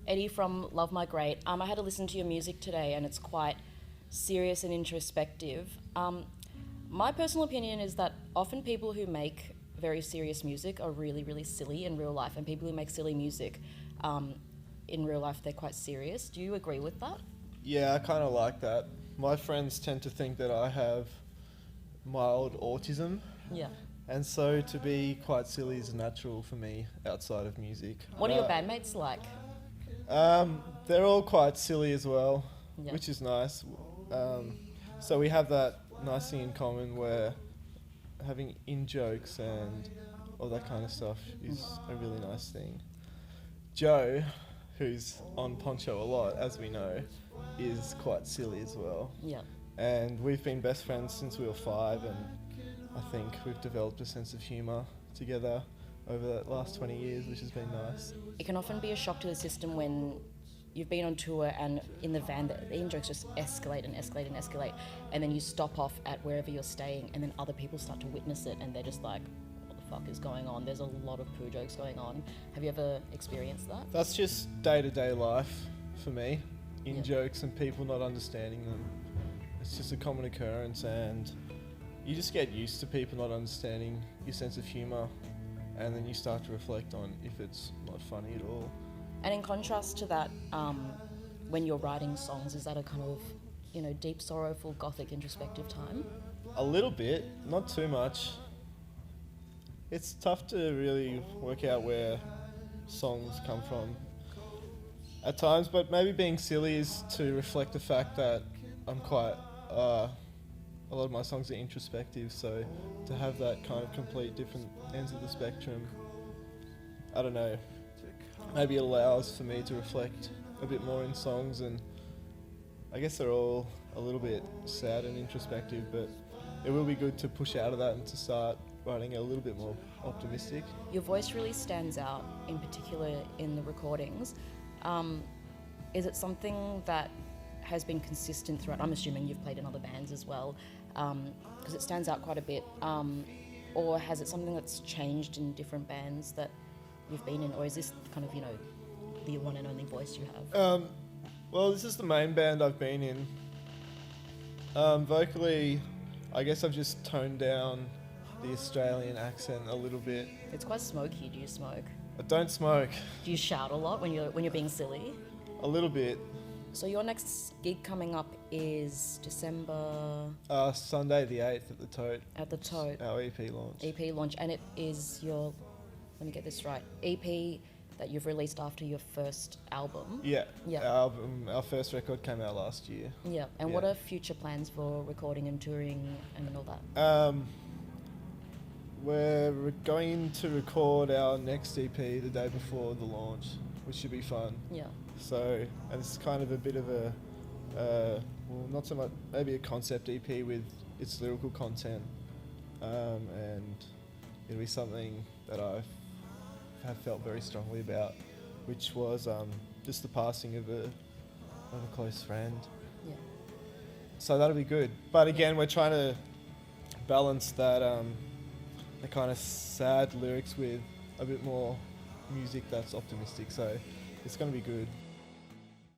Eddie from Love Migrate. I had to listen to your music today, and it's quite serious and introspective. My personal opinion is that often people who make very serious music are really, really silly in real life, and people who make silly music in real life, they're quite serious. Do you agree with that? Yeah, I kind of like that. My friends tend to think that I have mild autism, Yeah. and so to be quite silly is natural for me outside of music. What are your bandmates like? They're all quite silly as well, Yeah. which is nice. So we have that nice thing in common where having in-jokes and all that kind of stuff is a really nice thing. Joe, who's on Poncho a lot, as we know, is quite silly as well. Yeah. And we've been best friends since we were 5, and I think we've developed a sense of humour together over the last 20 years, which has been nice. It can often be a shock to the system when you've been on tour and in the van the in-jokes just escalate and escalate and escalate, and then you stop off at wherever you're staying, and then other people start to witness it, and they're just like, what the fuck is going on? There's a lot of poo jokes going on. Have you ever experienced that? That's just day-to-day life for me, in-jokes and people not understanding them. It's just a common occurrence, and you just get used to people not understanding your sense of humour, and then you start to reflect on if it's not funny at all. And in contrast to that, when you're writing songs, is that a kind of, deep, sorrowful, gothic, introspective time? A little bit, not too much. It's tough to really work out where songs come from at times, but maybe being silly is to reflect the fact that I'm quite... a lot of my songs are introspective, so to have that kind of complete different ends of the spectrum, I don't know, maybe it allows for me to reflect a bit more in songs, and I guess they're all a little bit sad and introspective, but it will be good to push out of that and to start writing a little bit more optimistic. Your voice really stands out, in particular in the recordings. Is it something that has been consistent throughout? I'm assuming you've played in other bands as well, because it stands out quite a bit. Or has it something that's changed in different bands that you've been in, or is this kind of, the one and only voice you have? Well, this is the main band I've been in. Vocally, I guess I've just toned down the Australian accent a little bit. It's quite smoky. Do you smoke? I don't smoke. Do you shout a lot when you're being silly? A little bit. So your next gig coming up is December... Sunday the 8th at the Tote. At the Tote. Our EP launch. EP launch, and it is your... Let me get this right. EP that you've released after your first album. Yeah. Yeah. Our first record came out last year. Yeah. And what are future plans for recording and touring and all that? We're going to record our next EP the day before the launch, which should be fun. Yeah. So, and it's kind of a bit of a, well, not so much, maybe a concept EP with its lyrical content, and it'll be something that I have felt very strongly about, which was just the passing of a close friend. Yeah. So that'll be good. But again, we're trying to balance that the kind of sad lyrics with a bit more music that's optimistic. So it's going to be good.